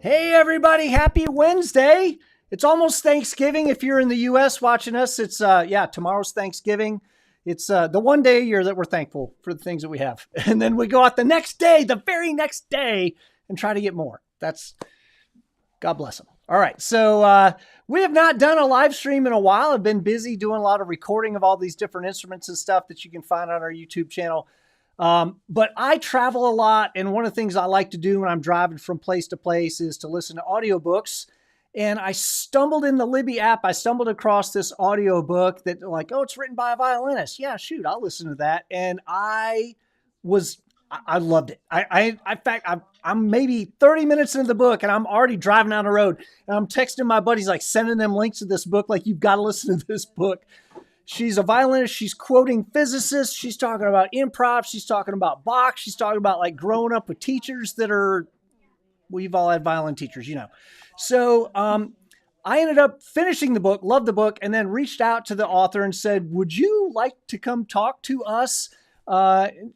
Hey, everybody. Happy Wednesday. It's almost Thanksgiving. If you're in the U.S. watching us, it's, tomorrow's Thanksgiving. It's the one day a year that we're thankful for the things that we have. And then we go out the next day, the very next day, and try to get more. That's, God bless them. All right. So we have not done a live stream in a while. I've been busy doing a lot of recording of all these different instruments and stuff that you can find on our YouTube channel. But I travel a lot, and one of the things I like to do when I'm driving from place to place is to listen to audiobooks. And I stumbled in the Libby app. I stumbled across this audiobook that it's written by a violinist. Yeah, shoot, I'll listen to that. And I loved it. In fact, I'm maybe 30 minutes into the book and I'm already driving down the road and I'm texting my buddies, sending them links to this book. You've got to listen to this book. She's a violinist. She's quoting physicists. She's talking about improv. She's talking about Bach. She's talking about growing up with teachers we've all had violin teachers, So I ended up finishing the book, loved the book, and then reached out to the author and said, would you like to come talk to us?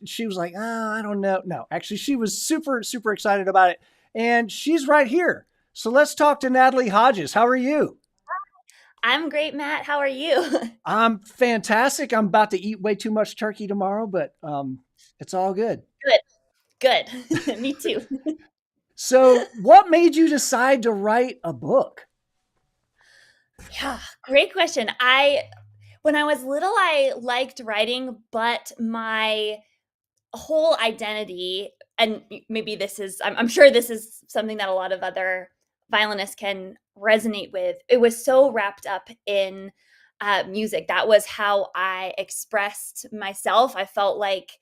She was like, I don't know. No, actually, she was super, super excited about it. And she's right here. So let's talk to Natalie Hodges. How are you? I'm great, Matt. How are you? I'm fantastic. I'm about to eat way too much turkey tomorrow, but it's all good. Good. Me too. So what made you decide to write a book? Yeah, great question. When I was little, I liked writing, but my whole identity, and maybe I'm sure this is something that a lot of other violinists can resonate with. It was so wrapped up in music. That was how I expressed myself. I felt like,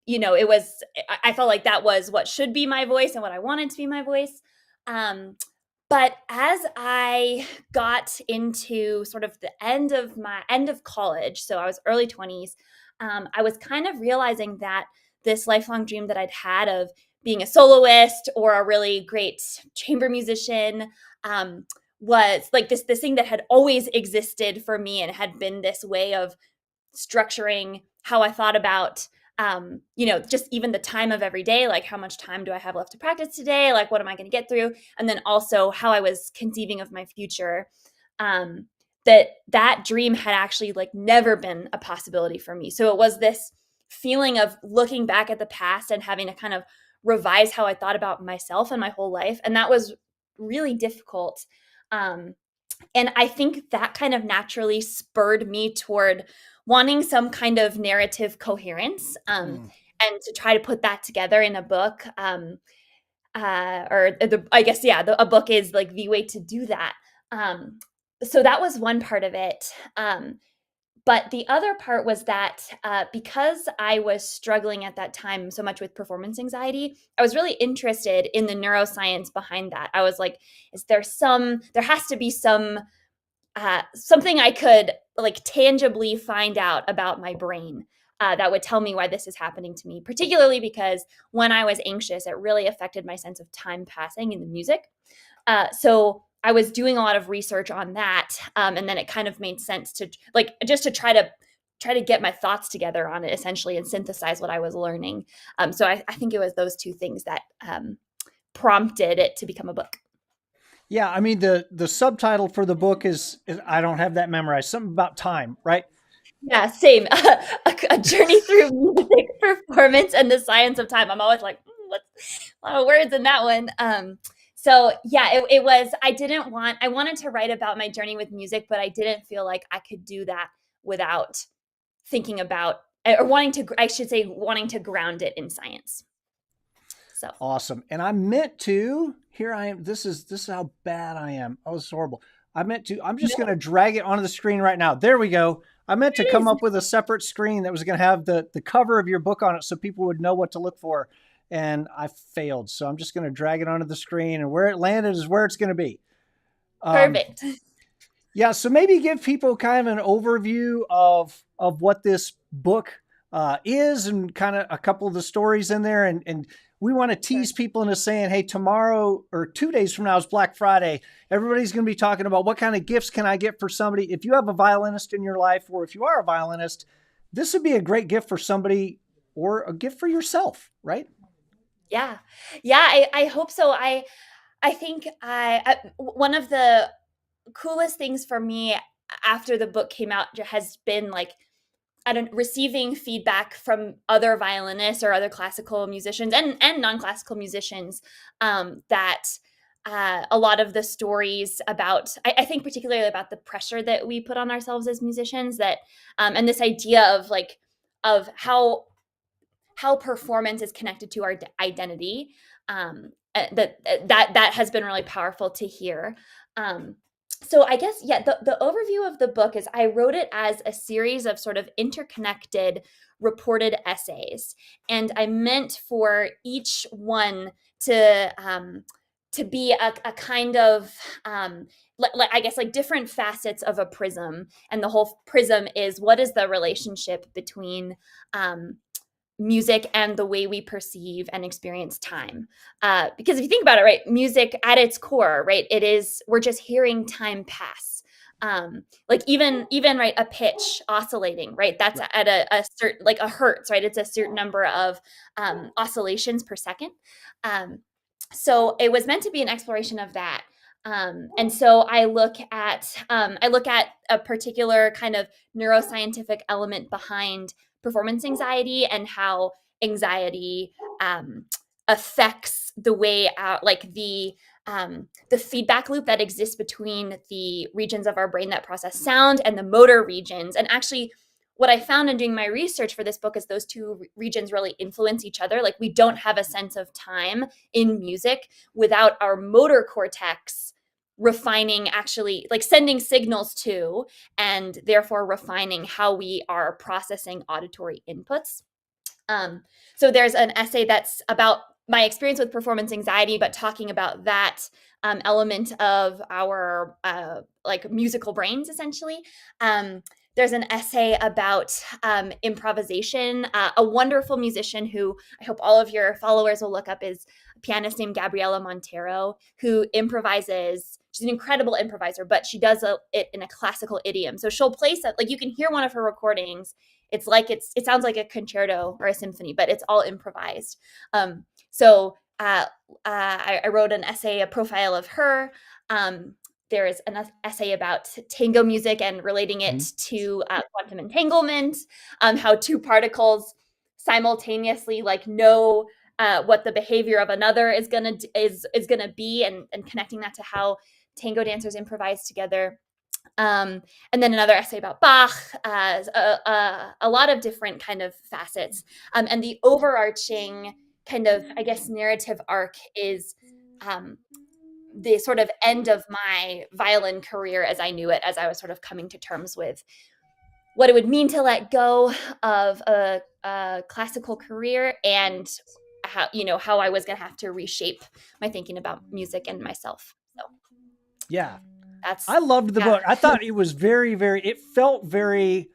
I felt like that was what should be my voice and what I wanted to be my voice. But as I got into sort of the end of college, so I was early 20s, I was kind of realizing that this lifelong dream that I'd had of being a soloist or a really great chamber musician was this thing that had always existed for me and had been this way of structuring how I thought about, just even the time of every day, how much time do I have left to practice today? What am I going to get through? And then also how I was conceiving of my future, that dream had actually never been a possibility for me. So it was this feeling of looking back at the past and having to kind of revise how I thought about myself and my whole life. And that was really difficult. And I think that kind of naturally spurred me toward wanting some kind of narrative coherence, and to try to put that together in a book. A book is the way to do that. So that was one part of it. But the other part was that because I was struggling at that time so much with performance anxiety, I was really interested in the neuroscience behind that. I was like, there has to be something I could tangibly find out about my brain. that would tell me why this is happening to me, particularly because when I was anxious, it really affected my sense of time passing in the music. So I was doing a lot of research on that, and then it kind of made sense to like just to try to get my thoughts together on it essentially and synthesize what I was learning. So I think it was those two things that prompted it to become a book. Yeah, I mean the subtitle for the book is I don't have that memorized. Something about time, right? Yeah, same. A journey through music performance and the science of time. I'm always like, what's a lot of words in that one. So yeah, it was. I wanted to write about my journey with music, but I didn't feel like I could do that without thinking about or wanting to. I should say, wanting to ground it in science. So Awesome. And I meant to, here I am. This is how bad I am. Oh, this is horrible. I meant to, I'm just going no, to drag it onto the screen right now. There we go. I meant to there it come is. up with a separate screen that was going to have the cover of your book on it so people would know what to look for. And I failed. So I'm just going to drag it onto the screen, and where it landed is where it's going to be. Um, Perfect. yeah. So maybe give people kind of an overview of what this book is, and kind of a couple of the stories in there. And we want to Sure. tease people into saying, hey, tomorrow or 2 days from now is Black Friday. Everybody's going to be talking about what kind of gifts can I get for somebody. If you have a violinist in your life, or if you are a violinist, this would be a great gift for somebody, or a gift for yourself, right? Yeah, yeah. I hope so. I think one of the coolest things for me after the book came out has been like I don't receiving feedback from other violinists or other classical musicians and non-classical musicians that a lot of the stories about I think particularly about the pressure that we put on ourselves as musicians that and this idea of like of how performance is connected to our identity that has been really powerful to hear. um, so I guess yeah, the overview of the book is I wrote it as a series of sort of interconnected reported essays, and I meant for each one to be a kind of I guess like different facets of a prism, and the whole prism is what is the relationship between um, music and the way we perceive and experience time. Because if you think about it, right, music at its core, right, it is we're just hearing time pass. Like even right, a pitch oscillating, right, that's Right. at a certain like a hertz, right, it's a certain number of oscillations per second. Um, so it was meant to be an exploration of that. And so I look at a particular kind of neuroscientific element behind performance anxiety and how anxiety affects the way like the feedback loop that exists between the regions of our brain that process sound and the motor regions. And actually what I found in doing my research for this book is those two regions really influence each other. Like we don't have a sense of time in music without our motor cortex refining, actually like sending signals to and therefore refining how we are processing auditory inputs. Um, so there's an essay that's about my experience with performance anxiety, but talking about that element of our like musical brains, essentially. There's an essay about improvisation. A wonderful musician who I hope all of your followers will look up is a pianist named Gabriela Montero, who improvises. She's an incredible improviser, but she does it in a classical idiom. So she'll place it, like you can hear one of her recordings. It's like it sounds like a concerto or a symphony, but it's all improvised. So I wrote an essay, a profile of her. There is an essay about tango music and relating Mhm. it to quantum entanglement, how two particles simultaneously like know what the behavior of another is gonna be, and connecting that to how tango dancers improvise together. And then another essay about Bach, a lot of different kind of facets. And the overarching kind of, I guess, narrative arc is um, the sort of end of my violin career as I knew it, as I was sort of coming to terms with what it would mean to let go of a classical career and how I was going to have to reshape my thinking about music and myself. So Yeah. that's I loved the yeah. book. I thought it was very, very, it felt very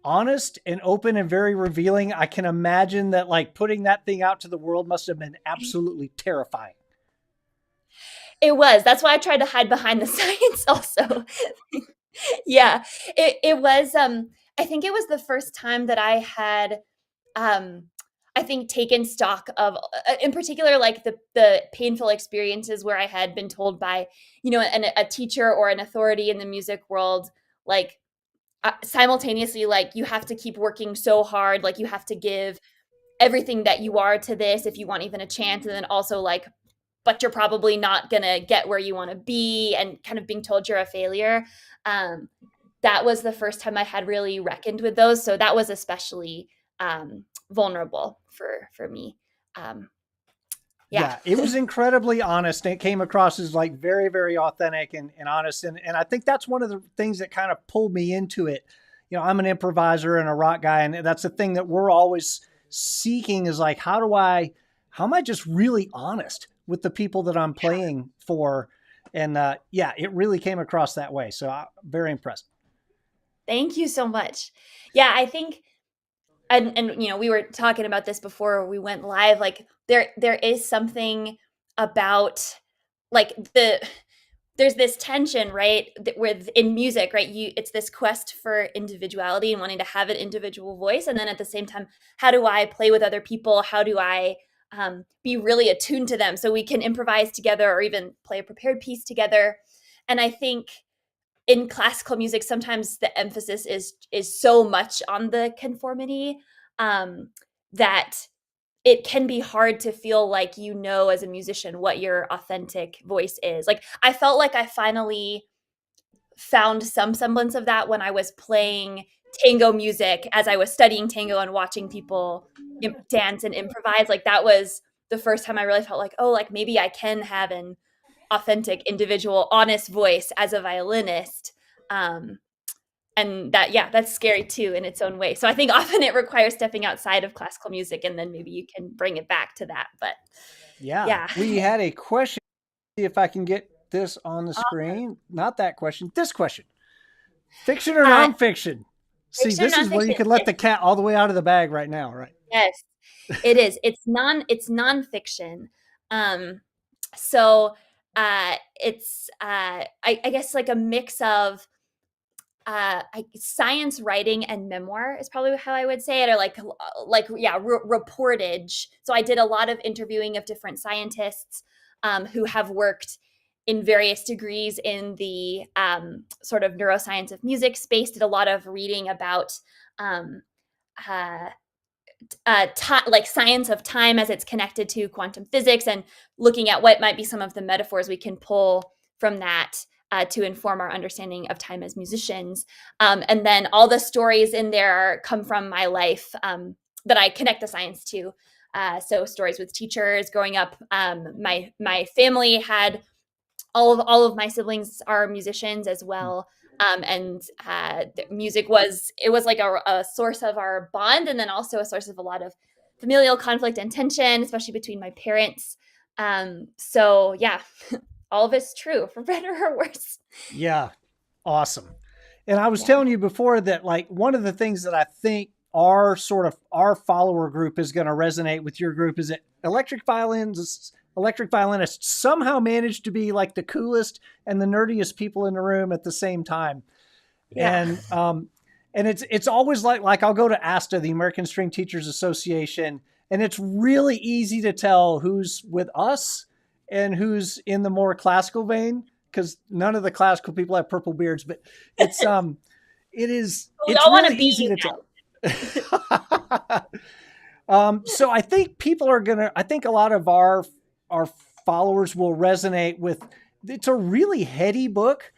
honest and open and very revealing. I can imagine that like putting that thing out to the world must have been absolutely terrifying. It was. That's why I tried to hide behind the science also. Yeah. It was I think it was the first time that I had um I think taken stock of in particular like the painful experiences where I had been told by, a teacher or an authority in the music world, like simultaneously, like you have to keep working so hard, like you have to give everything that you are to this if you want even a chance, and then also like but you're probably not gonna get where you want to be, and kind of being told you're a failure. um, that was the first time I had really reckoned with those, so that was especially vulnerable for me. um, yeah. Yeah, it was incredibly honest. And it came across as like very, very authentic and honest. And I think that's one of the things that kind of pulled me into it. I'm an improviser and a rock guy. And that's the thing that we're always seeking is like, how am I just really honest with the people that I'm playing for? And yeah, it really came across that way. So I'm very impressed. Thank you so much. Yeah, I think, and we were talking about this before we went live, like there is something about like there's this tension, right, with in music, right? It's this quest for individuality and wanting to have an individual voice, and then at the same time, how do I play with other people? How do I be really attuned to them so we can improvise together or even play a prepared piece together? And I think in classical music, sometimes the emphasis is so much on the conformity, um, that it can be hard to feel like as a musician what your authentic voice is. Like I felt like I finally found some semblance of that when I was playing tango music as I was studying tango and watching people dance and improvise. Like that was the first time I really felt like, oh, like maybe I can have an authentic, individual, honest voice as a violinist. Um, and that, yeah, that's scary too in its own way. So I think often it requires stepping outside of classical music, and then maybe you can bring it back to that. But Yeah, yeah. we had a question. See if I can get this on the screen. Not that question. This question. Fiction or Uh, nonfiction? See, Fiction or this is where you nonfiction? can let the cat all the way out of the bag right now, right? Yes, it is. It's nonfiction. Um, so it's I guess like a mix of science writing and memoir is probably how I would say it, or yeah, reportage. So I did a lot of interviewing of different scientists who have worked in various degrees in the sort of neuroscience of music space. Did a lot of reading about um, uh, like science of time as it's connected to quantum physics, and looking at what might be some of the metaphors we can pull from that to inform our understanding of time as musicians. And then all the stories in there come from my life that I connect the science to. So stories with teachers growing up. My family had all of my siblings are musicians as well. And music was like a source of our bond, and then also a source of a lot of familial conflict and tension, especially between my parents. So yeah, all of it's true for better or worse. Yeah, awesome. And I was telling you before that, like, one of the things that I think our follower group is going to resonate with your group is that electric violinists somehow managed to be like the coolest and the nerdiest people in the room at the same time. Yeah. And it's always like I'll go to ASTA, the American String Teachers Association, and it's really easy to tell who's with us and who's in the more classical vein because none of the classical people have purple beards, but We it's all want to really be easy you to guys. tell. So I think I think a lot of our followers will resonate with. It's a really heady book,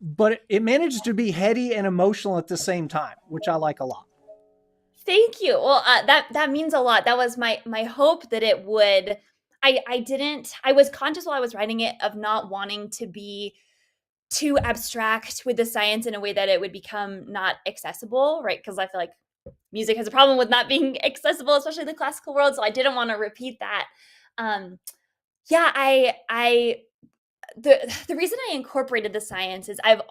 but it manages to be heady and emotional at the same time, which I like a lot. Thank you. Well, that means a lot. That was my hope that it would. I didn't. I was conscious while I was writing it of not wanting to be too abstract with the science in a way that it would become not accessible, right? Because I feel like music has a problem with not being accessible, especially in the classical world. So I didn't want to repeat that. Um, yeah, the reason I incorporated the science is I've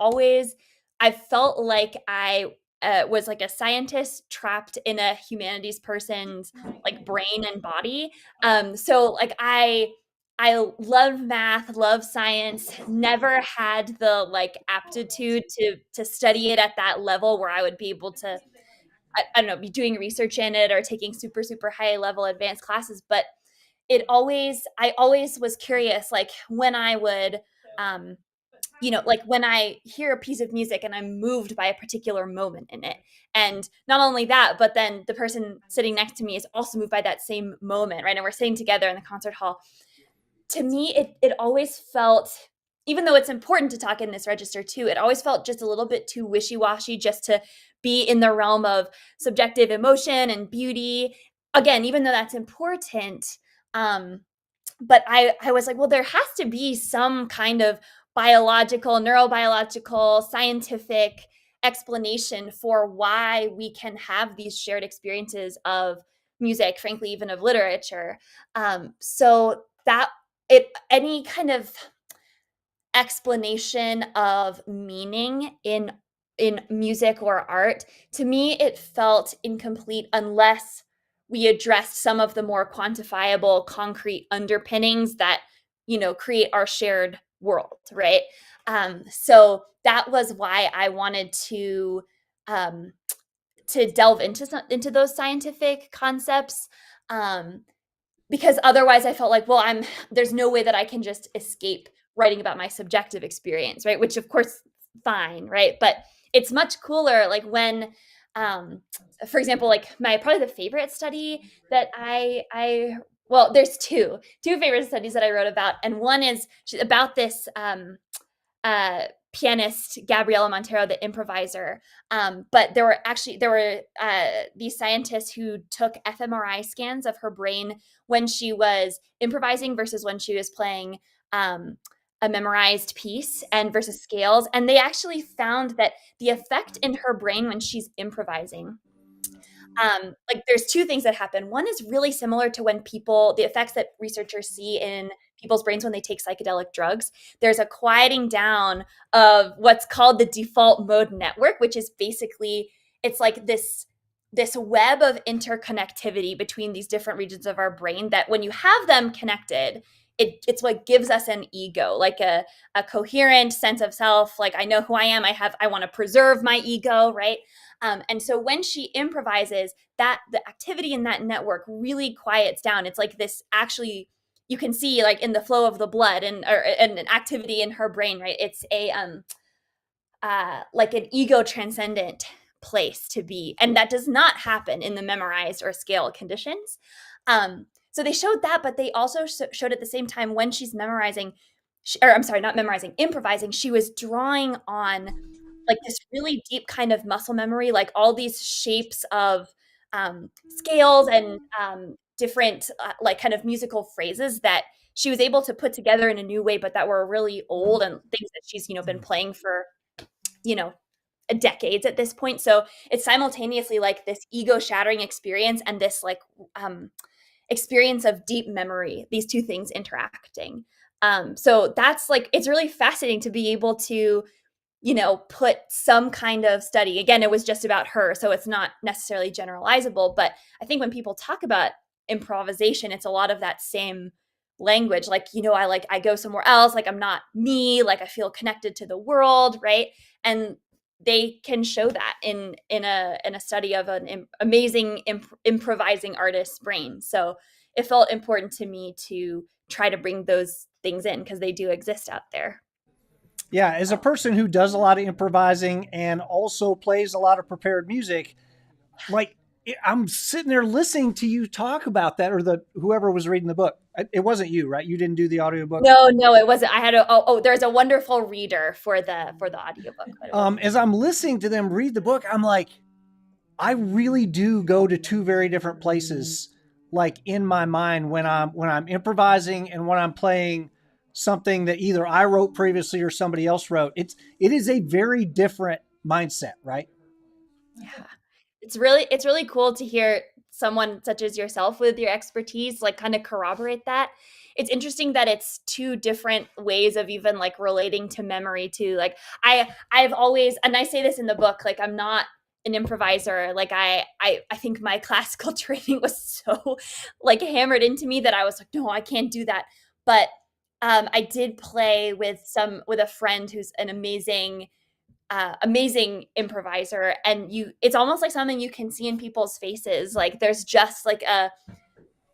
felt like I was like a scientist trapped in a humanities person's like brain and body. So like I love math, love science, never had the like aptitude to study it at that level where I would be able to I don't know, be doing research in it or taking super, super high level advanced classes. But I always was curious, like when I would, um, like when I hear a piece of music and I'm moved by a particular moment in it. And not only that, but then the person sitting next to me is also moved by that same moment, right? And we're sitting together in the concert hall. To me, it always felt, even though it's important to talk in this register too, it always felt just a little bit too wishy-washy just to be in the realm of subjective emotion and beauty. Again, even though that's important, um, but I was like, well, there has to be some kind of biological, neurobiological, scientific explanation for why we can have these shared experiences of music, frankly, even of literature. So that any kind of explanation of meaning in music or art, to me it felt incomplete unless we addressed some of the more quantifiable concrete underpinnings that create our shared world, right? So that was why I wanted um, to delve into those scientific concepts, um, because otherwise I felt like, well, there's no way that I can just escape writing about my subjective experience, right? Which of course, fine, right? But it's much cooler, like when, um, for example, like my probably the favorite study that I well, there's two favorite studies that I wrote about, and one is about this uh, pianist Gabriela Montero, the improviser. But there were these scientists who took fMRI scans of her brain when she was improvising versus when she was playing a memorized piece and versus scales, and they actually found that the effect in her brain when she's improvising, like there's two things that happen. One is really similar to when the effects that researchers see in people's brains when they take psychedelic drugs. There's a quieting down of what's called the default mode network, which is basically, it's like this web of interconnectivity between these different regions of our brain that when you have them connected, it's what gives us an ego, like a coherent sense of self. Like I know who I am. I want to preserve my ego, right? And so when she improvises, that the activity in that network really quiets down. It's like this actually, you can see like in the flow of the blood and an activity in her brain, right? It's a like an ego transcendent place to be, and that does not happen in the memorized or scale conditions. So they showed that, but they also showed at the same time when she's memorizing, or I'm sorry, not memorizing, improvising, she was drawing on like this really deep kind of muscle memory, like all these shapes of scales and different like kind of musical phrases that she was able to put together in a new way, but that were really old and things that she's been playing for you know decades at this point. So it's simultaneously like this ego shattering experience and this like experience of deep memory, these two things interacting. So that's like, it's really fascinating to be able to put some kind of study. Again, it was just about her, so it's not necessarily generalizable, but I think when people talk about improvisation, it's a lot of that same language. Like, I go somewhere else, like I'm not me, like I feel connected to the world, right? And they can show that in a study of an amazing improvising artist's brain. So it felt important to me to try to bring those things in because they do exist out there. Yeah, as a person who does a lot of improvising and also plays a lot of prepared music, like I'm sitting there listening to you talk about that, or the whoever was reading the book. It wasn't you, right? You didn't do the audiobook. No, it wasn't. I had there's a wonderful reader for the audiobook, but it wasn't. As I'm listening to them read the book, I'm like, I really do go to two very different places, like in my mind when I'm improvising and when I'm playing something that either I wrote previously or somebody else wrote. It is a very different mindset, right? Yeah. It's really cool to hear someone such as yourself with your expertise like kind of corroborate that. It's interesting that it's two different ways of even like relating to memory too. Like I've always, and I say this in the book, like I'm not an improviser. Like I think my classical training was so like hammered into me that I was like, no, I can't do that. But I did play with a friend who's an amazing improviser, and it's almost like something you can see in people's faces. Like there's just like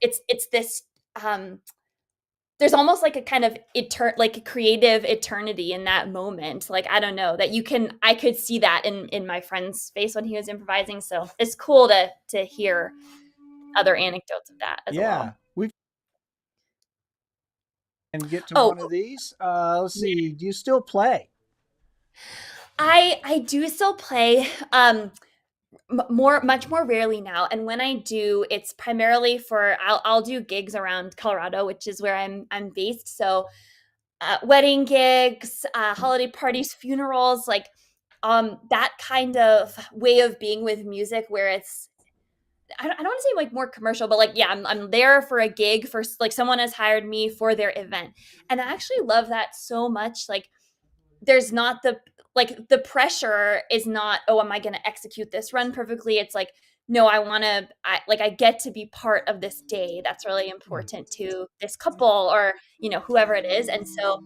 it's this there's almost like a kind of like a creative eternity in that moment. Like I don't know that I could see that in my friend's face when he was improvising. So it's cool to hear other anecdotes of that as Yeah, well. we can get to Oh, one of these. Let's see. Do you still play? I do still play much more rarely now, and when I do, it's primarily for I'll do gigs around Colorado, which is where I'm based. So wedding gigs, holiday parties, funerals, like that kind of way of being with music where it's I don't want to say like more commercial, but like yeah, I'm there for a gig for like someone has hired me for their event, and I actually love that so much. Like there's not the pressure is not, oh, am I going to execute this run perfectly? It's like, no, I get to be part of this day that's really important to this couple or whoever it is. And so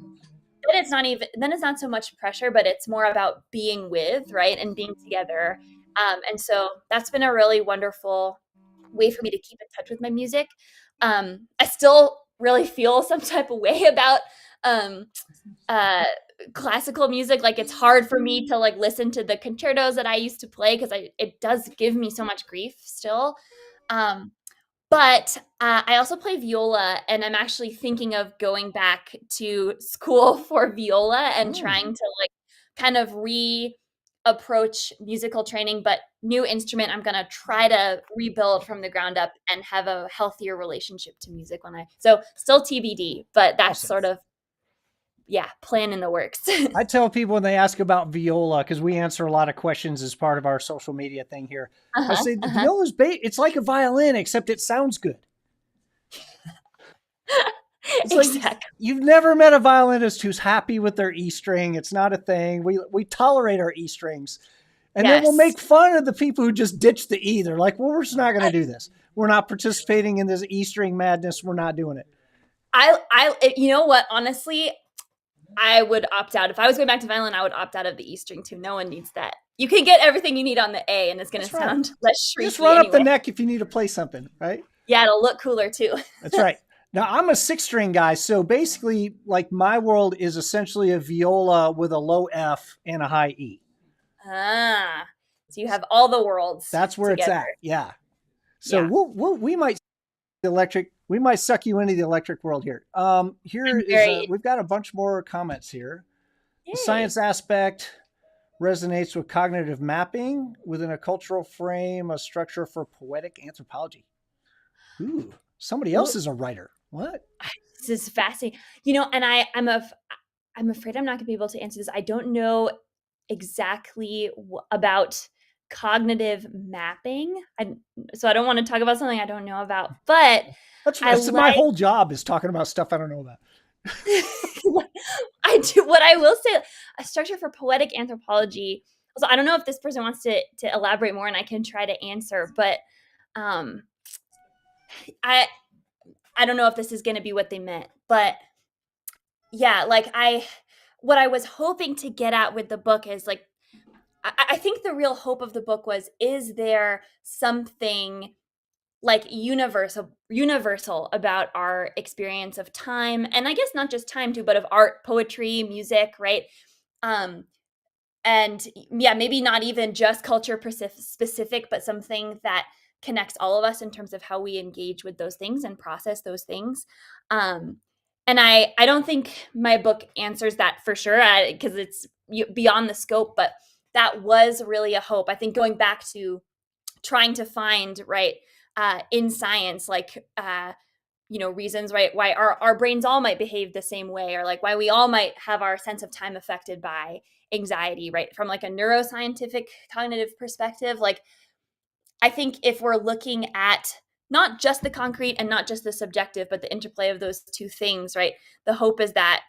then it's not so much pressure, but it's more about being with, right, and being together. And so that's been a really wonderful way for me to keep in touch with my music. I still really feel some type of way about um, uh, classical music. Like it's hard for me to like listen to the concertos that I used to play because it does give me so much grief still. Um, but I also play viola, and I'm actually thinking of going back to school for viola and Oh, trying to like kind of approach musical training, but new instrument. I'm gonna try to rebuild from the ground up and have a healthier relationship to music so still TBD, but that's awesome. sort of yeah, plan in the works. I tell people when they ask about viola, because we answer a lot of questions as part of our social media thing here. I Uh-huh, say the uh-huh. viola's it's like a violin, except it sounds good. It's like Exactly. you've never met a violinist who's happy with their E string. It's not a thing. We tolerate our E strings. And then we'll Yes. make fun of the people who just ditch the E. They're like, well, we're just not going to do this. We're not participating in this E string madness. We're not doing it. You know what? Honestly, I would opt out. If I was going back to violin, I would opt out of the E string too. No one needs that. You can get everything you need on the A, and it's going to That's right. sound less Just shriekly run up the anyway. neck if you need to play something, right? Yeah, it'll look cooler too. That's right. Now I'm a six string guy, so basically, like my world is essentially a viola with a low F and a high E. Ah, so you have all the worlds That's where it's together. at. Yeah. So Yeah, we might electric. We might suck you into the electric world here. Here I'm is very we've got a bunch more comments here. The yay. science aspect resonates with cognitive mapping within a cultural frame, a structure for poetic anthropology. Ooh, somebody else Ooh, is a writer. What? this is fascinating. And I'm afraid I'm not going to be able to answer this. I don't know exactly about cognitive mapping. So I don't want to talk about something I don't know about, but I That's my like whole job is talking about stuff I don't know about. I do what I will say a structure for poetic anthropology. So I don't know if this person wants to elaborate more and I can try to answer, but um I I don't know if this is going to be what they meant, but yeah, like what I was hoping to get at with the book is like I think the real hope of the book was, is there something like universal about our experience of time, and I guess not just time too, but of art, poetry, music, right? um and yeah, maybe not even just culture specific, but something that connects all of us in terms of how we engage with those things and process those things. um and I don't think my book answers that for sure, because it's beyond the scope, but that was really a hope. I think going back to trying to find, right, in science, like reasons, right, why our brains all might behave the same way, or like why we all might have our sense of time affected by anxiety, right, from like a neuroscientific cognitive perspective. Like I think if we're looking at not just the concrete and not just the subjective, but the interplay of those two things, right, the hope is that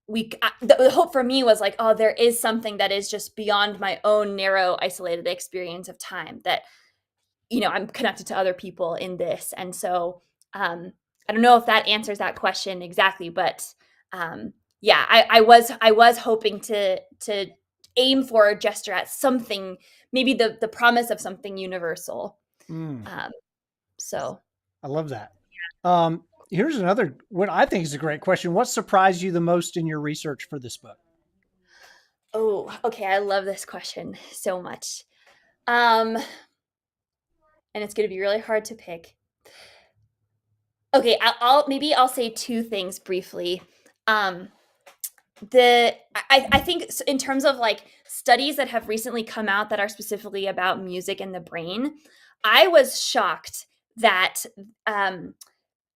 the hope for me was like, oh, there is something that is just beyond my own narrow, isolated experience of time, that, I'm connected to other people in this. And so, I don't know if that answers that question exactly, but, yeah, I was hoping to aim for a gesture at something, maybe the promise of something universal. Mm, Um, so, I love that. Here's another, what I think is a great question. What surprised you the most in your research for this book? oh, okay, I love this question so much. Um, and it's going to be really hard to pick. Okay, I'll say two things briefly. Um, I think in terms of like studies that have recently come out that are specifically about music and the brain, I was shocked that um,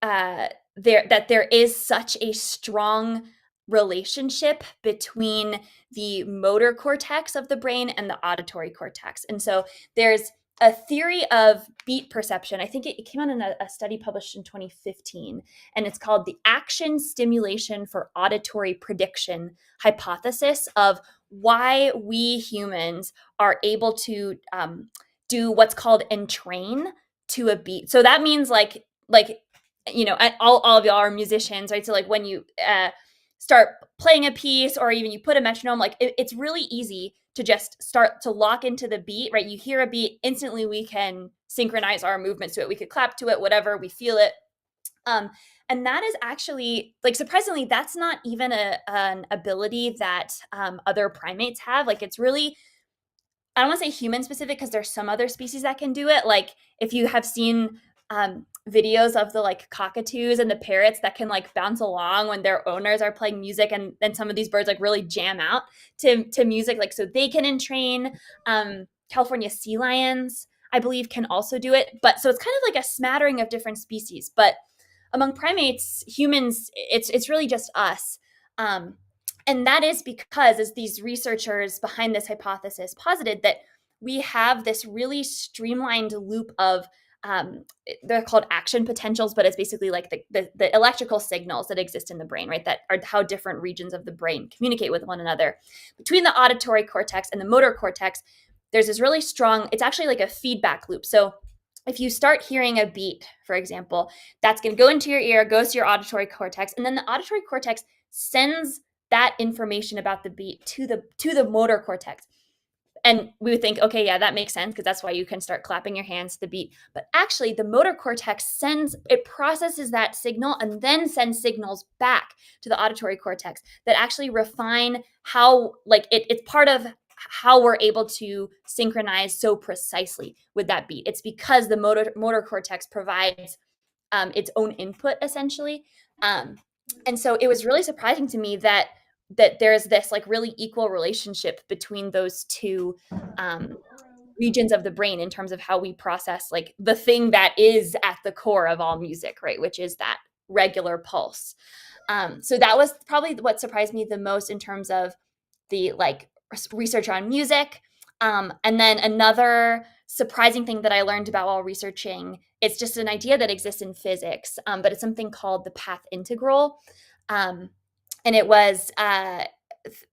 there is such a strong relationship between the motor cortex of the brain and the auditory cortex. And so there's a theory of beat perception. I think it came out in a study published in 2015, and it's called the action stimulation for auditory prediction hypothesis of why we humans are able to do what's called entrain to a beat. So that means like all of y'all are musicians, right? So like when you start playing a piece, or even you put a metronome, like it's really easy to just start to lock into the beat, right? You hear a beat, instantly we can synchronize our movements to it. We could clap to it, whatever, we feel it. Um, and that is actually, like, surprisingly, that's not even an ability that other primates have. Like, it's really, I don't want to say human specific, because there's some other species that can do it. Like, if you have seen videos of the like cockatoos and the parrots that can like bounce along when their owners are playing music, and then some of these birds like really jam out to music, like, so they can entrain. California sea lions, I believe, can also do it. But so it's kind of like a smattering of different species. But among primates, humans, it's really just us. Um, and that is because, as these researchers behind this hypothesis posited, that we have this really streamlined loop of they're called action potentials, but it's basically like the electrical signals that exist in the brain, right? That are how different regions of the brain communicate with one another. Between the auditory cortex and the motor cortex, there's this really strong, it's actually like a feedback loop. So if you start hearing a beat, for example, that's going to go into your ear, goes to your auditory cortex, and then the auditory cortex sends that information about the beat to the motor cortex. And we would think, okay, yeah, that makes sense, because that's why you can start clapping your hands to the beat. But actually, the motor cortex processes that signal and then sends signals back to the auditory cortex that actually refine how, like, it's part of how we're able to synchronize so precisely with that beat. It's because the motor cortex provides its own input, essentially. And so it was really surprising to me that there's this like really equal relationship between those two um, regions of the brain in terms of how we process like the thing that is at the core of all music, right? Which is that regular pulse. So that was probably what surprised me the most in terms of the like research on music. And then another surprising thing that I learned about while researching, it's just an idea that exists in physics, but it's something called the path integral. Um, and it was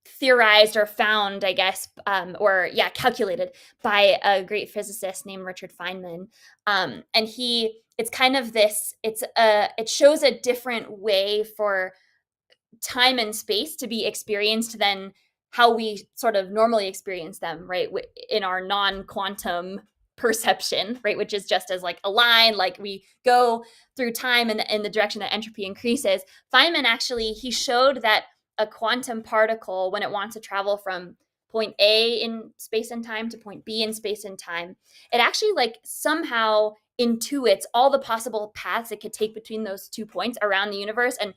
theorized or found, I guess, or yeah, calculated by a great physicist named Richard Feynman. And it's kind of this, it shows a different way for time and space to be experienced than how we sort of normally experience them, right? In our non-quantum perception, right? Which is just as like a line, like we go through time in the direction that entropy increases. Feynman actually, he showed that a quantum particle, when it wants to travel from point A in space and time to point B in space and time, it actually like somehow intuits all the possible paths it could take between those 2 points around the universe, and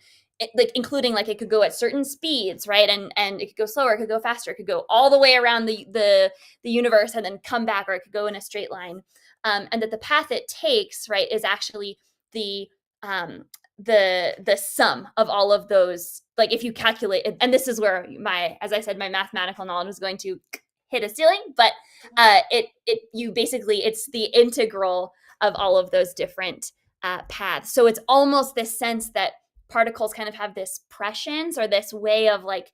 like including like it could go at certain speeds, right? And it could go slower, it could go faster, it could go all the way around the universe and then come back, or it could go in a straight line. And that the path it takes, right, is actually the the sum of all of those. Like if you calculate, and this is where as I said, my mathematical knowledge was going to hit a ceiling, but you basically, it's the integral of all of those different paths. So it's almost this sense that particles kind of have this prescience, or this way of like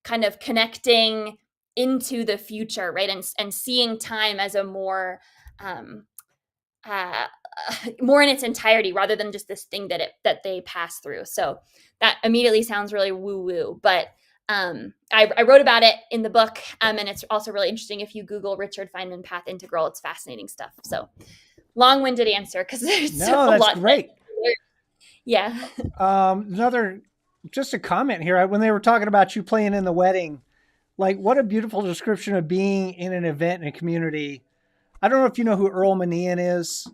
kind of connecting into the future, right? And seeing time as a um, uh, more in its entirety, rather than just this thing that they pass through. So that immediately sounds really woo woo, but I wrote about it in the book, and it's also really interesting if you Google Richard Feynman path integral. It's fascinating stuff. So long-winded answer because there's No, a that's lot. great. Yeah. Another, just a comment here. When they were talking about you playing in the wedding, like what a beautiful description of being in an event in a community. I don't know if you know who Earl Manian is.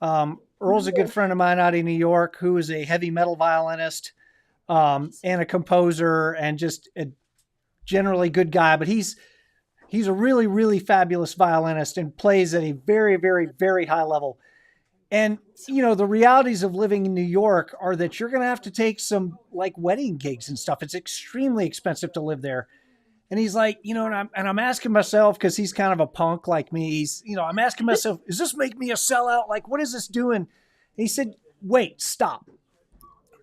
Earl's a good friend of mine out in New York who is a heavy metal violinist and a composer and just a generally good guy. But he's a really, really fabulous violinist and plays at a very, very, very high level. And, you know, the realities of living in New York are that you're going to have to take some like wedding gigs and stuff. It's extremely expensive to live there. And he's like, you know, and I'm asking myself, because he's kind of a punk like me. I'm asking myself, does this make me a sellout? Like, what is this doing? And he said, wait, stop.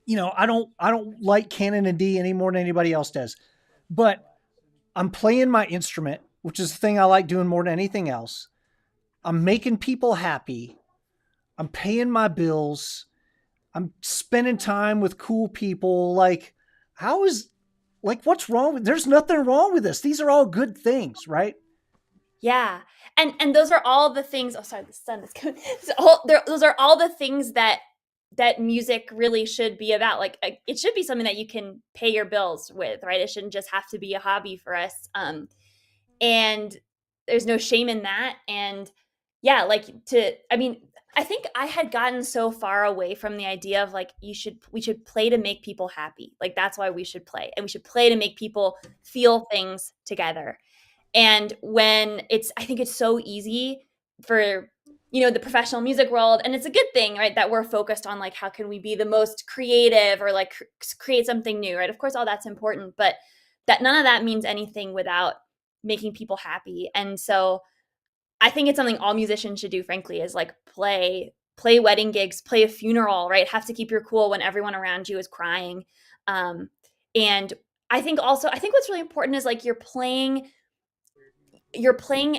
You know, I don't like canon and D any more than anybody else does, but I'm playing my instrument, which is the thing I like doing more than anything else. I'm making people happy. I'm paying my bills. I'm spending time with cool people. Like, what's wrong with, there's nothing wrong with this. These are all good things, right? Yeah. And those are all the things. Oh, sorry, the sun is coming. Those are all the things that music really should be about. Like, it should be something that you can pay your bills with, right? It shouldn't just have to be a hobby for us. And there's no shame in that. And yeah, I think I had gotten so far away from the idea of like, we should play to make people happy. Like, that's why we should play. And we should play to make people feel things together. And I think it's so easy for, the professional music world, and it's a good thing, right, that we're focused on like, how can we be the most creative, or like create something new, right? Of course, all that's important, but that none of that means anything without making people happy. And so I think it's something all musicians should do, frankly, is like play wedding gigs, play a funeral, right? Have to keep your cool when everyone around you is crying. And I think what's really important is like you're playing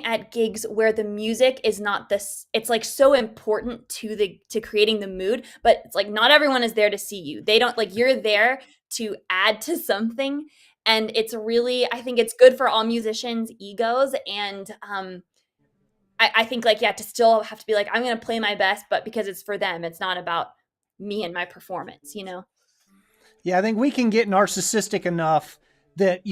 at gigs where the music is not this, it's like so important to creating the mood, but it's like not everyone is there to see you. They don't, like, you're there to add to something. And it's really, I think it's good for all musicians' egos. And I think like, yeah, to still have to be like, I'm going to play my best, but because it's for them, it's not about me and my performance. Yeah, I think we can get narcissistic enough that,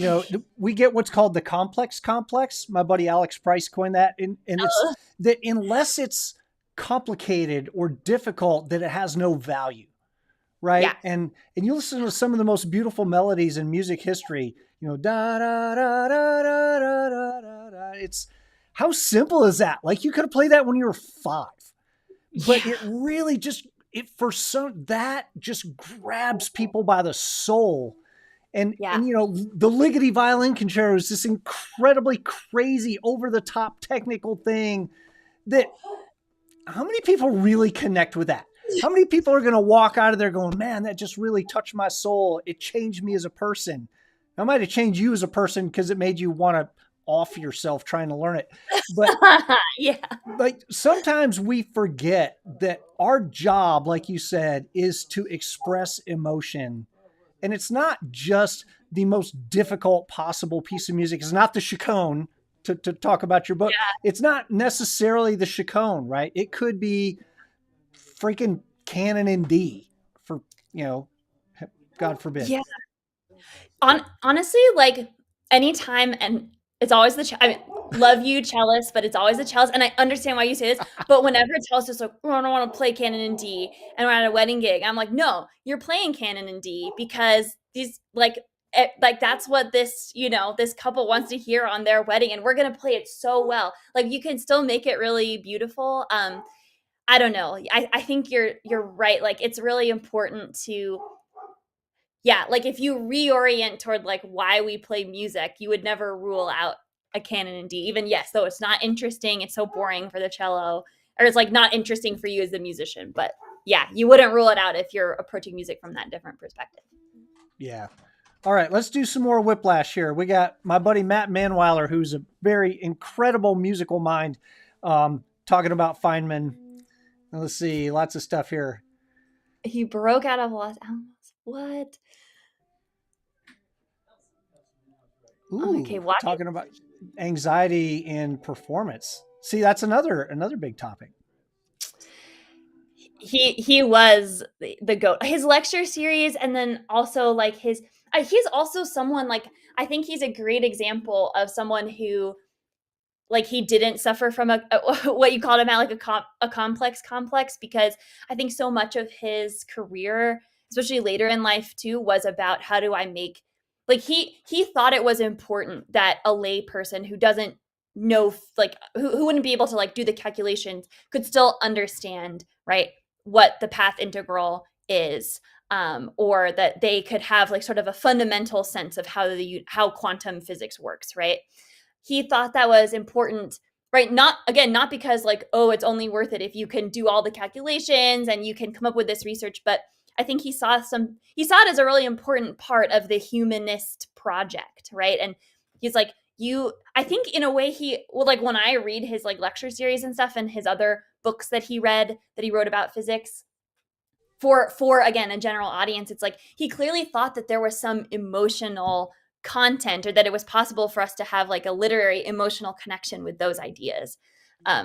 we get what's called the complex complex. My buddy Alex Price coined that. And it's that unless it's complicated or difficult, that it has no value. Right. Yeah. And you listen to some of the most beautiful melodies in music history, da, da, da, da, da, da, da, da, da. It's, how simple is that? Like, you could have played that when you were 5, but it really just, that just grabs people by the soul. And the Ligeti violin concerto is this incredibly crazy, over the top technical thing that, how many people really connect with that? How many people are going to walk out of there going, man, that just really touched my soul. It changed me as a person. I might have changed you as a person because it made you want to off yourself trying to learn it. But yeah, like, sometimes we forget that our job, like you said, is to express emotion. And it's not just the most difficult possible piece of music. It's not the chaconne, to talk about your book. Yeah. It's not necessarily the chaconne, right? It could be freaking canon in D, for, God forbid. Yeah. Honestly, like, anytime, and it's always love you, cellist, but it's always the cellist. And I understand why you say this, but whenever a cellist is like, oh, I don't want to play canon in D, and we're at a wedding gig, I'm like, no, you're playing canon in D because these, like that's what this, this couple wants to hear on their wedding, and we're gonna play it so well. Like, you can still make it really beautiful. I don't know. I think you're right. Like, it's really important to, like, if you reorient toward like why we play music, you would never rule out a canon in D. Even, yes, though it's not interesting, it's so boring for the cello, or it's like not interesting for you as the musician, but yeah, you wouldn't rule it out if you're approaching music from that different perspective. Yeah. All right, let's do some more whiplash here. We got my buddy Matt Manweiler, who's a very incredible musical mind, talking about Feynman. Let's see, lots of stuff here. He broke out of Los Alamos. What? Ooh, Okay, watch it. talking about anxiety in performance. See, that's another big topic. He was the goat. His lecture series, and then also like he's also someone like, I think he's a great example of someone who, like, he didn't suffer from a what you called him at, like a complex, because I think so much of his career, especially later in life too, was about how do I make, like, he thought it was important that a lay person who doesn't know, like, who wouldn't be able to like do the calculations could still understand, right, what the path integral is, or that they could have like sort of a fundamental sense of how quantum physics works, right? He thought that was important, right? Not because like, oh, it's only worth it if you can do all the calculations and you can come up with this research, but I think he saw it as a really important part of the humanist project, right? And he's like, I think in a way like when I read his like lecture series and stuff and his other books that he wrote about physics, for again a general audience, it's like he clearly thought that there was some emotional content, or that it was possible for us to have like a literary emotional connection with those ideas.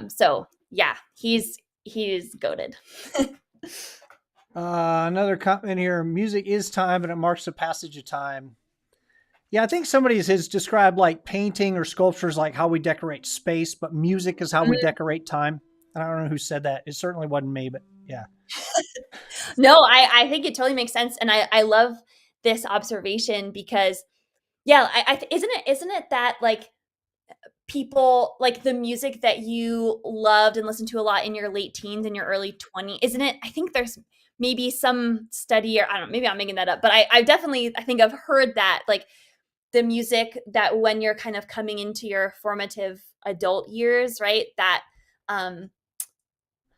So yeah, he's goated. Another comment here: music is time, and it marks the passage of time. Yeah, I think somebody has described like painting or sculptures like how we decorate space, but music is how we decorate time. I don't know who said that. It certainly wasn't me, but yeah. No, I think it totally makes sense, and I love this observation because, yeah, isn't it that like people like the music that you loved and listened to a lot in your late teens and your early 20s, isn't it? I think there's maybe some study, or I don't know, maybe I'm making that up, but I definitely, I think I've heard that like the music that when you're kind of coming into your formative adult years, right, that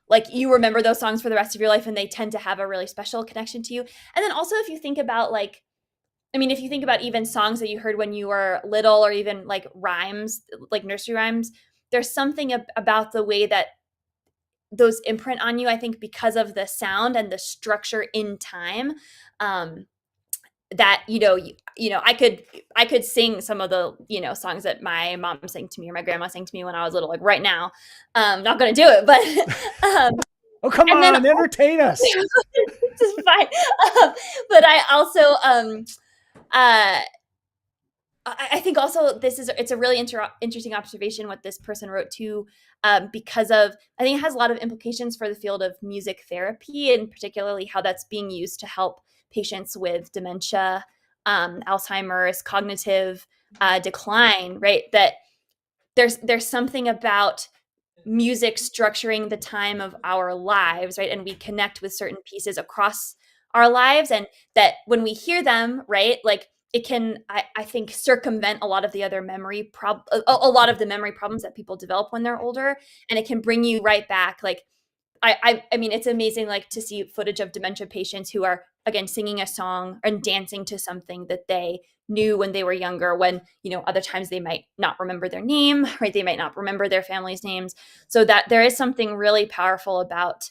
like you remember those songs for the rest of your life, and they tend to have a really special connection to you. And then also if you think about like, I mean, if you think about even songs that you heard when you were little, or even like rhymes, like nursery rhymes, there's something about the way that those imprint on you, I think, because of the sound and the structure in time. That I could sing some of the songs that my mom sang to me or my grandma sang to me when I was little, like right now. Not gonna do it, but oh come on, entertain us. This is fine. But I also I think also it's a really interesting observation what this person wrote too, because of, I think it has a lot of implications for the field of music therapy, and particularly how that's being used to help patients with dementia, Alzheimer's, cognitive decline, right? That there's something about music structuring the time of our lives, right? And we connect with certain pieces across our lives, and that when we hear them, right, like it can, I think, circumvent a lot of the other a lot of the memory problems that people develop when they're older, and it can bring you right back. Like I mean, it's amazing, like to see footage of dementia patients who are again singing a song and dancing to something that they knew when they were younger, when other times they might not remember their name, right? They might not remember their family's names. So that there is something really powerful about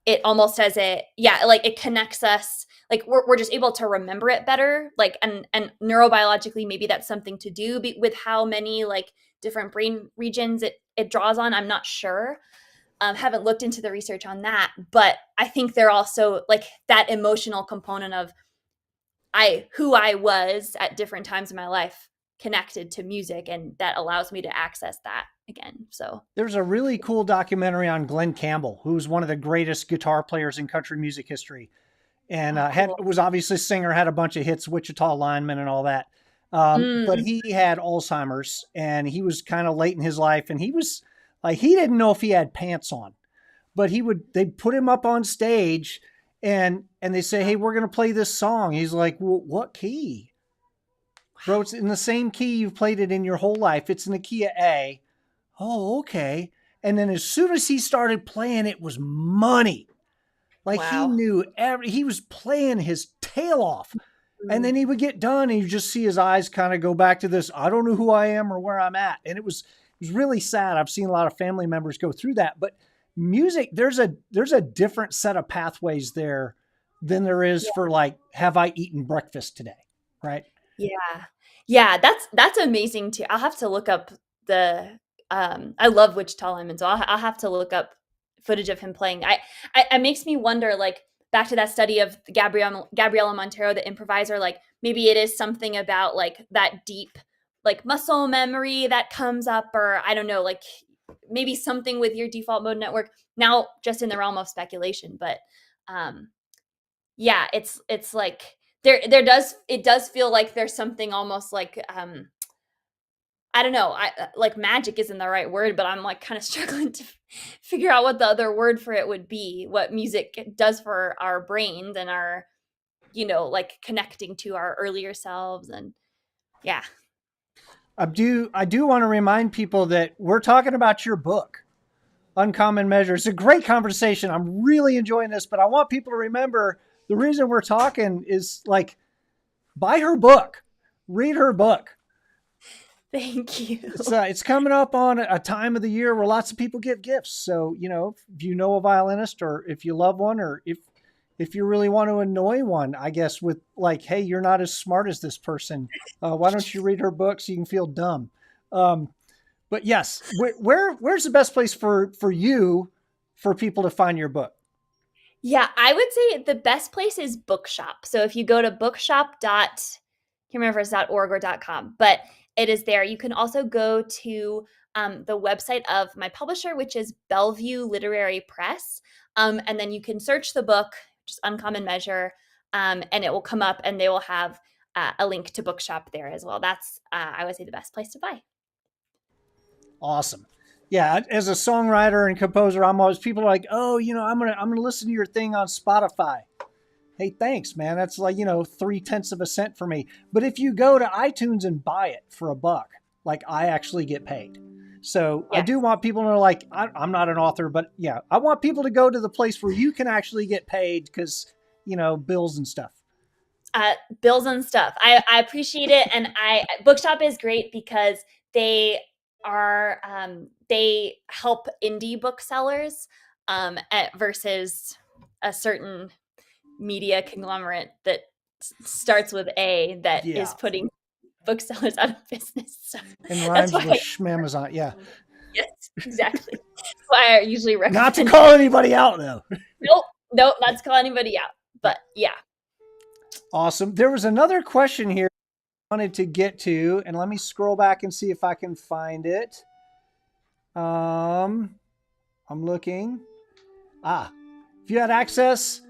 it, almost as like it connects us, like we're just able to remember it better, like and neurobiologically maybe that's something to do with how many like different brain regions it draws on. I'm not sure. Haven't looked into the research on that, but I think they're also like that emotional component of who I was at different times in my life connected to music, and that allows me to access that again. So there's a really cool documentary on Glenn Campbell, who's one of the greatest guitar players in country music history, and cool. was obviously a singer, had a bunch of hits, Wichita Lineman and all that. But he had Alzheimer's, and he was kind of late in his life, and he was like, he didn't know if he had pants on, but they'd put him up on stage and they say, hey, we're going to play this song. He's like, well, what key? Bro, it's in the same key you've played it in your whole life. It's in the key of A. Oh, okay. And then as soon as he started playing, it was money. Like he Wow. knew he was playing his tail off. And Mm. then he would get done and you just see his eyes kind of go back to this, I don't know who I am or where I'm at. And it was really sad. I've seen a lot of family members go through that. But music, there's a different set of pathways there than there is Yeah. for like, have I eaten breakfast today? Right. Yeah. Yeah, that's amazing too. I'll have to look up the I love Wichita Lineman, so I'll have to look up footage of him playing. It makes me wonder, like back to that study of Gabriela Montero, the improviser, like maybe it is something about like that deep like muscle memory that comes up, or I don't know, like maybe something with your default mode network. Now just in the realm of speculation, but um yeah, it's like it does feel like there's something almost like I don't know, I like magic isn't the right word, but I'm like kind of struggling to figure out what the other word for it would be. What music does for our brains and our, like connecting to our earlier selves, and yeah. I do want to remind people that we're talking about your book, Uncommon Measure. It's a great conversation. I'm really enjoying this, but I want people to remember the reason we're talking is like, buy her book, read her book. Thank you. It's coming up on a time of the year where lots of people get gifts. So, if you know a violinist or if you love one or if you really want to annoy one, I guess with like, hey, you're not as smart as this person. Why don't you read her book so you can feel dumb? But yes, where's the best place for you for people to find your book? Yeah, I would say the best place is Bookshop. So if you go to bookshop dot, can't remember if it's .org or .com, but it is there. You can also go to the website of my publisher, which is Bellevue Literary Press, and then you can search the book, just Uncommon Measure, and it will come up, and they will have a link to Bookshop there as well. That's I would say the best place to buy. Awesome. Yeah, as a songwriter and composer, I'm always people are like, oh, I'm gonna listen to your thing on Spotify. Hey, thanks, man. That's like 0.3 of a cent for me. But if you go to iTunes and buy it for $1, like I actually get paid. So I Yeah. do want people to know, like, I'm not an author, but yeah, I want people to go to the place where you can actually get paid because bills and stuff. Bills and stuff. I appreciate it, and Bookshop is great because they they help indie booksellers versus a certain media conglomerate that starts with A that is Yeah, putting booksellers out of business. So and that's rhymes why with Schmamazon. Yeah, yes, exactly. That's why I usually not to recommend. call anybody out though. Nope, nope, not to call anybody out. But yeah. Awesome. There was another question here I wanted to get to, and let me scroll back and see if I can find it. I'm looking. If you had access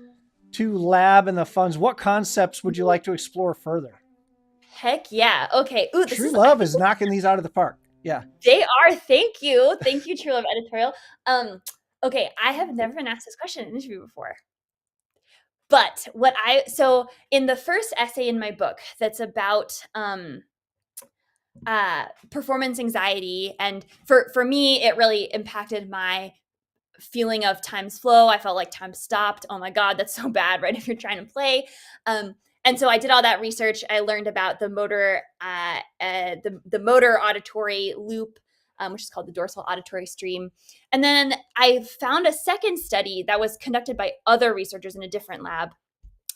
to lab and the funds, what concepts would you like to explore further? Heck yeah. Okay. Ooh, this True is I Love think is knocking these out of the park. Yeah. they are. Thank you. Thank you, True Love Editorial. Okay, I have never been asked this question in an interview before. But so in the first essay in my book that's about performance anxiety, and for me it really impacted my feeling of time's flow. I felt like time stopped. Oh my God, that's so bad, right? If you're trying to play. And so I did all that research. I learned about the motor auditory loop, which is called the dorsal auditory stream. And then I found a second study that was conducted by other researchers in a different lab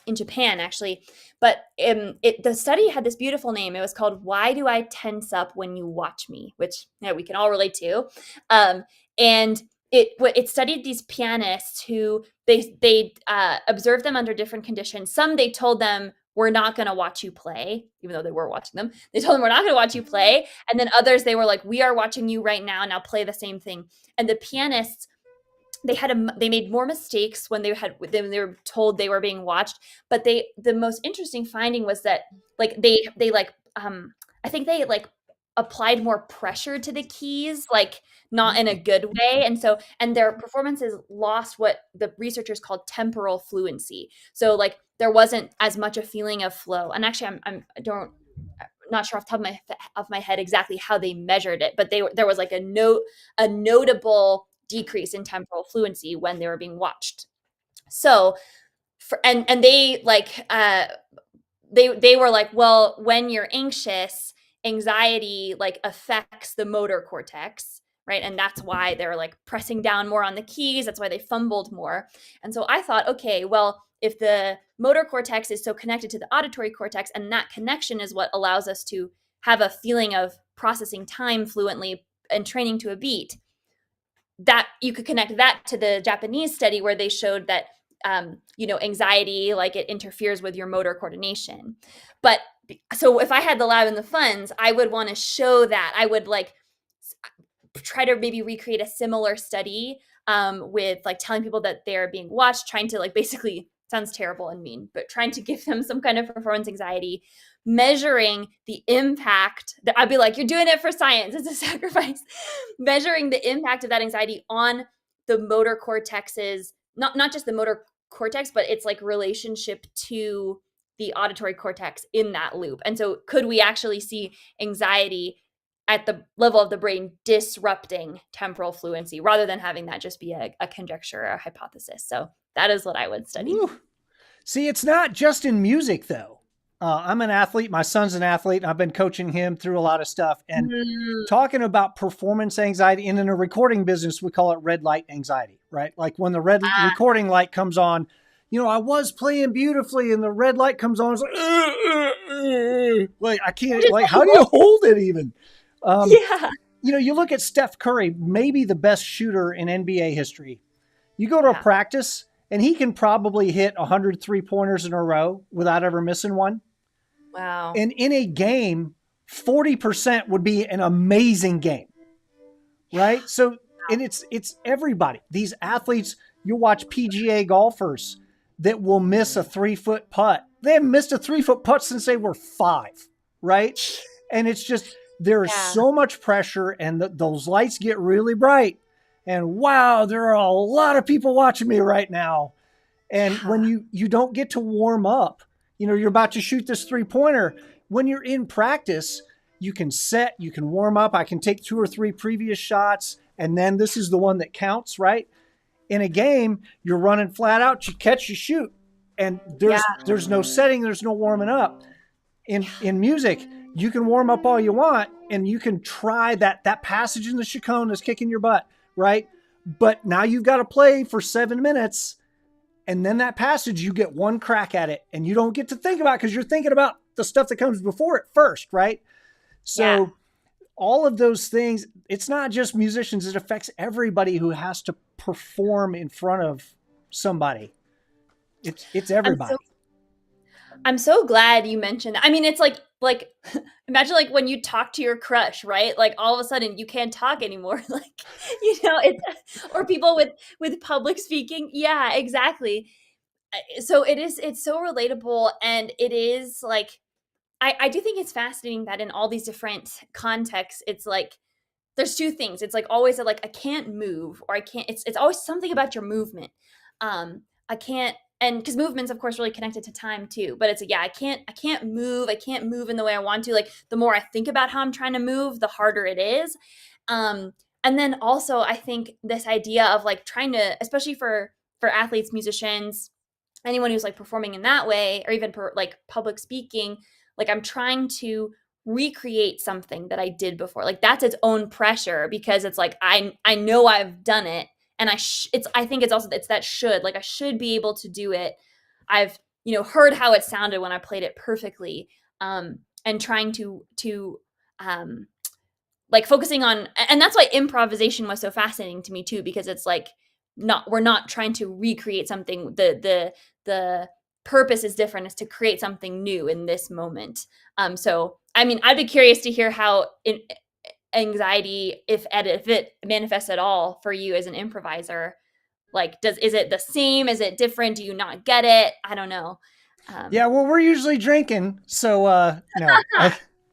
in Japan, actually. But the study had this beautiful name. It was called "Why Do I Tense Up When You Watch Me?" which we can all relate to. And it studied these pianists who they observed them under different conditions. Some they told them, we're not going to watch you play, even though they were watching them. They told them, we're not going to watch you play. And then others, they were like, we are watching you right now. Now play the same thing. And the pianists, they made more mistakes when they were told they were being watched. But the most interesting finding was that like they I think they like applied more pressure to the keys, like not in a good way. And their performances lost what the researchers called temporal fluency. So like there wasn't as much a feeling of flow. And actually I'm not sure off the top of my head exactly how they measured it, but there was like a notable decrease in temporal fluency when they were being watched. So and they like they were like, well, when you're anxious, anxiety like affects the motor cortex, right? And that's why they're like pressing down more on the keys. That's why they fumbled more. And so I thought, okay, well, if the motor cortex is so connected to the auditory cortex, and that connection is what allows us to have a feeling of processing time fluently and training to a beat, that you could connect that to the Japanese study where they showed that anxiety, like it interferes with your motor coordination. But so if I had the lab and the funds, I would want to show that. I would like try to maybe recreate a similar study with like telling people that they're being watched, trying to like basically, sounds terrible and mean, but trying to give them some kind of performance anxiety, measuring the impact that I'd be like, you're doing it for science, it's a sacrifice. Measuring the impact of that anxiety on the motor cortexes, not just the motor cortex, but its like relationship to the auditory cortex in that loop. And so could we actually see anxiety at the level of the brain disrupting temporal fluency rather than having that just be a conjecture or a hypothesis? So that is what I would study. Ooh. See, it's not just in music, though. I'm an athlete. My son's an athlete, and I've been coaching him through a lot of stuff. And talking about performance anxiety, and in a recording business, we call it red light anxiety, right? Like when the red recording light comes on, I was playing beautifully, and the red light comes on. It's like, like I can't, like, how do you hold it even? You look at Steph Curry, maybe the best shooter in NBA history. You go to a practice, and he can probably hit 100 3-pointers in a row without ever missing one. Wow. And in a game, 40% would be an amazing game, right? So, and it's everybody. These athletes, you watch PGA golfers that will miss a 3-foot putt. They haven't missed a 3-foot putt since they were 5, right? And it's just, there is so much pressure, and those lights get really bright. And wow, there are a lot of people watching me right now. And when you don't get to warm up, you're about to shoot this 3-pointer. When you're in practice, you can set, you can warm up. I can take 2 or 3 previous shots, and then this is the one that counts, right? In a game, you're running flat out, you catch, you shoot. And there's no setting, there's no warming up. In music, you can warm up all you want, and you can try that passage in the chaconne that's kicking your butt, right? But now you've got to play for 7 minutes, and then that passage, you get one crack at it, and you don't get to think about it because you're thinking about the stuff that comes before it first, right? So all of those things, it's not just musicians, it affects everybody who has to perform in front of somebody. It's everybody. I'm so glad you mentioned that. I mean, it's like imagine like when you talk to your crush, right? Like all of a sudden you can't talk anymore. Like, it's, or people with public speaking. Yeah, exactly. So it's so relatable. And it is like, I do think it's fascinating that in all these different contexts, it's like, there's 2 things. It's like always like, I can't move, or I can't, it's always something about your movement. I can't, and because movement's of course really connected to time too, but it's like, I can't move in the way I want to. Like the more I think about how I'm trying to move, the harder it is. And then also I think this idea of like trying to, especially for athletes, musicians, anyone who's like performing in that way, or even like public speaking, like I'm trying to recreate something that I did before. Like that's its own pressure, because it's like I know I've done it, and I think it's also, it's that should, like I should be able to do it. I've heard how it sounded when I played it perfectly, and trying to like focusing on, and that's why improvisation was so fascinating to me too, because it's like we're not trying to recreate something. The purpose is different, is to create something new in this moment. So I mean, I'd be curious to hear how anxiety, if it manifests at all for you as an improviser. Like, is it the same? Is it different? Do you not get it? I don't know. Well, we're usually drinking, so no.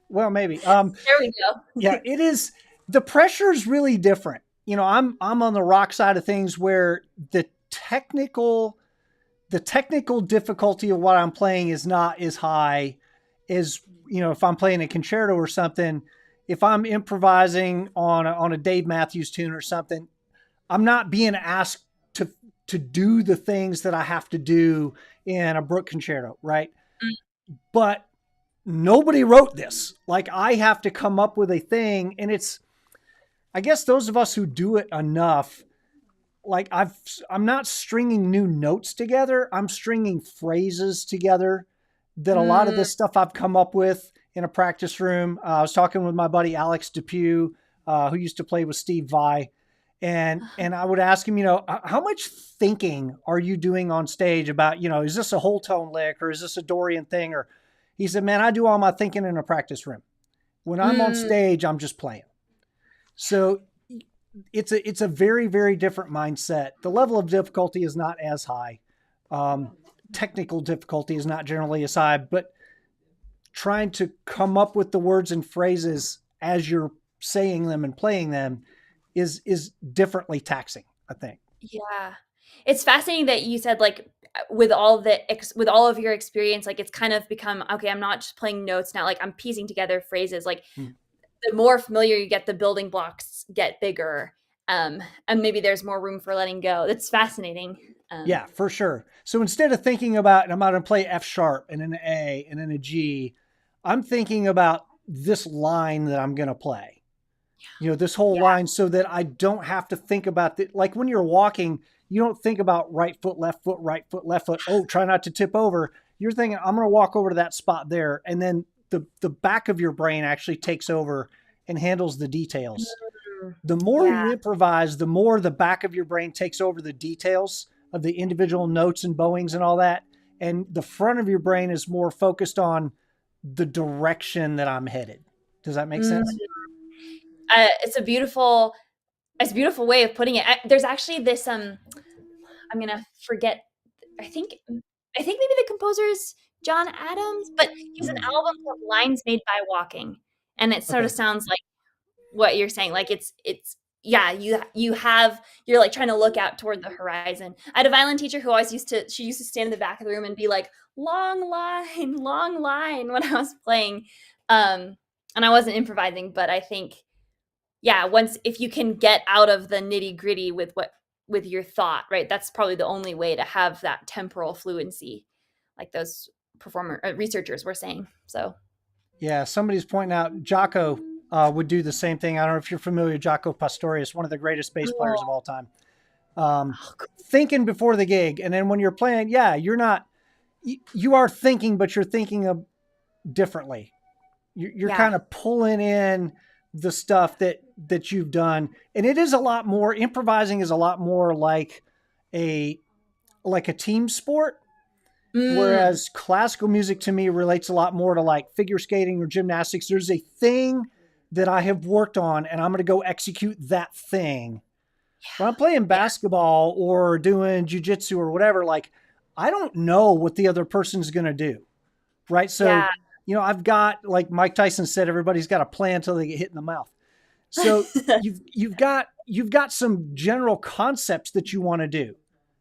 Well, maybe. There we go. Yeah, it is. The pressure is really different. I'm on the rock side of things, where the technical difficulty of what I'm playing is not as high as, if I'm playing a concerto or something. If I'm improvising on a Dave Matthews tune or something, I'm not being asked to do the things that I have to do in a Brook concerto, right? But nobody wrote this. Like I have to come up with a thing, and I guess those of us who do it enough, like I'm not stringing new notes together. I'm stringing phrases together that a lot of Mm. this stuff I've come up with in a practice room. I was talking with my buddy Alex Depew, who used to play with Steve Vai, and I would ask him, how much thinking are you doing on stage about, is this a whole tone lick or is this a Dorian thing? Or he said, man, I do all my thinking in a practice room. When I'm on Mm. stage, I'm just playing. So it's a very, very different mindset. The level of difficulty is not as high. Technical difficulty is not generally as high, but trying to come up with the words and phrases as you're saying them and playing them is differently taxing, I think. Yeah. It's fascinating that you said like with all of your experience, like it's kind of become, okay, I'm not just playing notes now, like I'm piecing together phrases. Like Mm. the more familiar you get, the building blocks get bigger. And maybe there's more room for letting go. That's fascinating. Yeah, for sure. So instead of thinking about, I'm going to play F sharp and then an A and then a G, I'm thinking about this line that I'm going to play. This whole Yeah. line, so that I don't have to think about it. Like when you're walking, you don't think about right foot, left foot, right foot, left foot. Oh, try not to tip over. You're thinking, I'm going to walk over to that spot there. And then the back of your brain actually takes over and handles the details. Mm. The more Yeah. you improvise, the more the back of your brain takes over the details of the individual notes and bowings and all that. And the front of your brain is more focused on the direction that I'm headed. Does that make Mm. sense? It's a beautiful way of putting it. There's actually this, I'm gonna forget. I think maybe the composer is John Adams, but he has an Mm. album called Lines Made by Walking, and it sort of Okay. sounds like what you're saying. Like it's yeah, you're like trying to look out toward the horizon. I had a violin teacher who she used to stand in the back of the room and be like, long line when I was playing. And I wasn't improvising, but I think, yeah, once if you can get out of the nitty-gritty with your thought, right? That's probably the only way to have that temporal fluency, like those researchers were saying. So, Yeah, somebody's pointing out Jaco would do the same thing. I don't know if you're familiar with Jaco Pastorius, one of the greatest bass players of oh, all time. Thinking before the gig, and then when you're playing, yeah, you're not. You are thinking, but you're thinking of differently. You're yeah. kind of pulling in the stuff that you've done, and it is a lot more. Improvising is a lot more a like a team sport. Mm, Whereas classical music to me relates a lot more to like figure skating or gymnastics. There's a thing that I have worked on and I'm going to go execute that thing. When I'm playing yeah. basketball or doing jujitsu or whatever, like I don't know what the other person's going to do. Right. So, Yeah. I've got, like Mike Tyson said, everybody's got a plan until they get hit in the mouth. So you've got some general concepts that you want to do.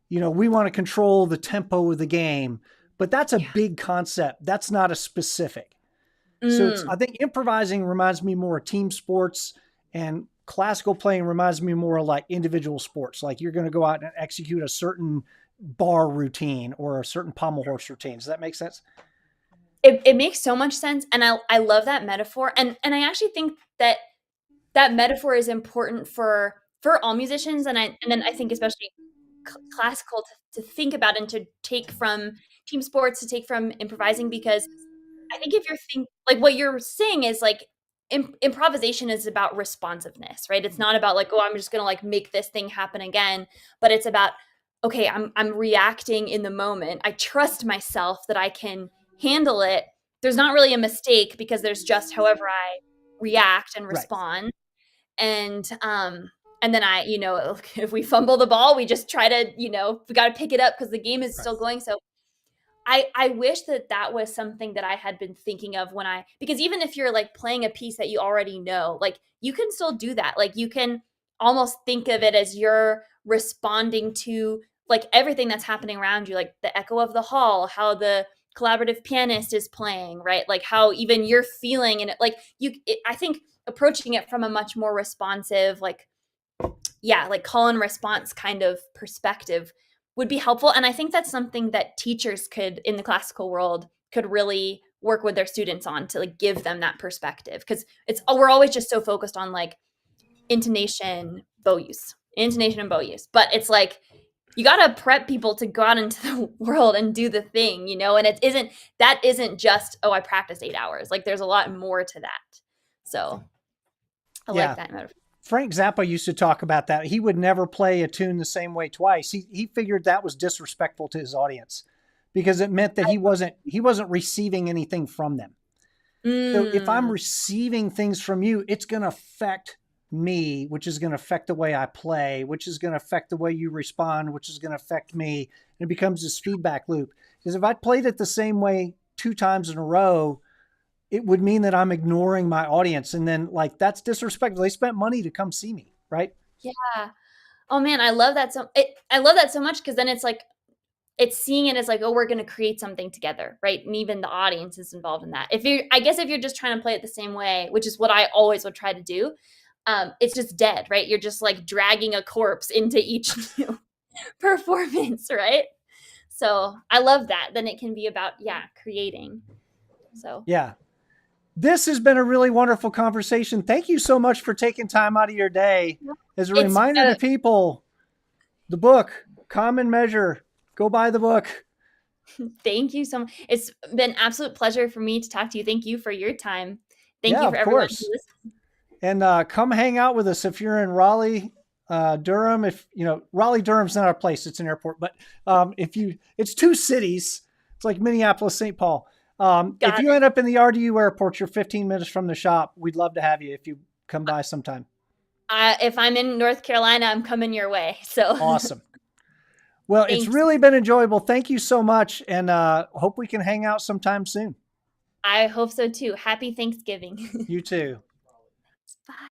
We want to control the tempo of the game, but that's a Yeah. big concept. That's not a specific. So I Mm, think improvising reminds me more of team sports, and classical playing reminds me more of like individual sports. Like you're going to go out and execute a certain bar routine or a certain pommel horse routine. Does that make sense? it makes so much sense, and I love that metaphor, and I actually think that that metaphor is important for all musicians, and then I think especially classical to think about and to take from team sports, to take from improvising, because I think if you're like what you're saying is like improvisation is about responsiveness, right? It's not about like, oh, I'm just gonna like make this thing happen again, but it's about, okay, I'm reacting in the moment. I trust myself that I can handle it. There's not really a mistake because there's just however I react and Right. respond. And then if we fumble the ball, we just try to, we got to pick it up because the game is Right. still going. So I wish that was something that I had been thinking of because even if you're like playing a piece that you already know, like you can still do that. Like you can almost think of it as you're responding to like everything that's happening around you, like the echo of the hall, how the collaborative pianist is playing, right? Like how even you're feeling, and I think approaching it from a much more responsive, like, yeah, like call and response kind of perspective would be helpful. And I think that's something that teachers could, in the classical world, could really work with their students on, to like give them that perspective. Because we're always just so focused on like intonation, bow use, intonation and bow use. But it's like, you got to prep people to go out into the world and do the thing, you know? And that isn't just, oh, I practiced 8 hours. Like there's a lot more to that. So I like that metaphor. Frank Zappa used to talk about that. He would never play a tune the same way twice. He figured that was disrespectful to his audience, because it meant that he wasn't receiving anything from them. So if I'm receiving things from you, it's going to affect me, which is going to affect the way I play, which is going to affect the way you respond, which is going to affect me. And it becomes this feedback loop. Because if I played it the same way 2 times in a row, it would mean that I'm ignoring my audience. And then like, that's disrespectful. They spent money to come see me. Right. Yeah. Oh man, I love that. I love that so much, because then it's like, it's seeing it as like, oh, we're going to create something together. Right. And even the audience is involved in that. I guess if you're just trying to play it the same way, which is what I always would try to do, it's just dead, right? You're just like dragging a corpse into each new performance, right? So I love that. Then it can be about, creating. So yeah. This has been a really wonderful conversation. Thank you so much for taking time out of your day. As a reminder to people, the book, Common Measure, go buy the book. Thank you so much. It's been an absolute pleasure for me to talk to you. Thank you for your time. Thank you for everyone who listened. And come hang out with us if you're in Raleigh, Durham. If Raleigh, Durham's not our place; it's an airport. But it's 2 cities. It's like Minneapolis, St. Paul. If you end up in the RDU airport, you're 15 minutes from the shop. We'd love to have you if you come by sometime. If I'm in North Carolina, I'm coming your way. So awesome. Well, Thanks. It's really been enjoyable. Thank you so much, and hope we can hang out sometime soon. I hope so too. Happy Thanksgiving. You too. Bye.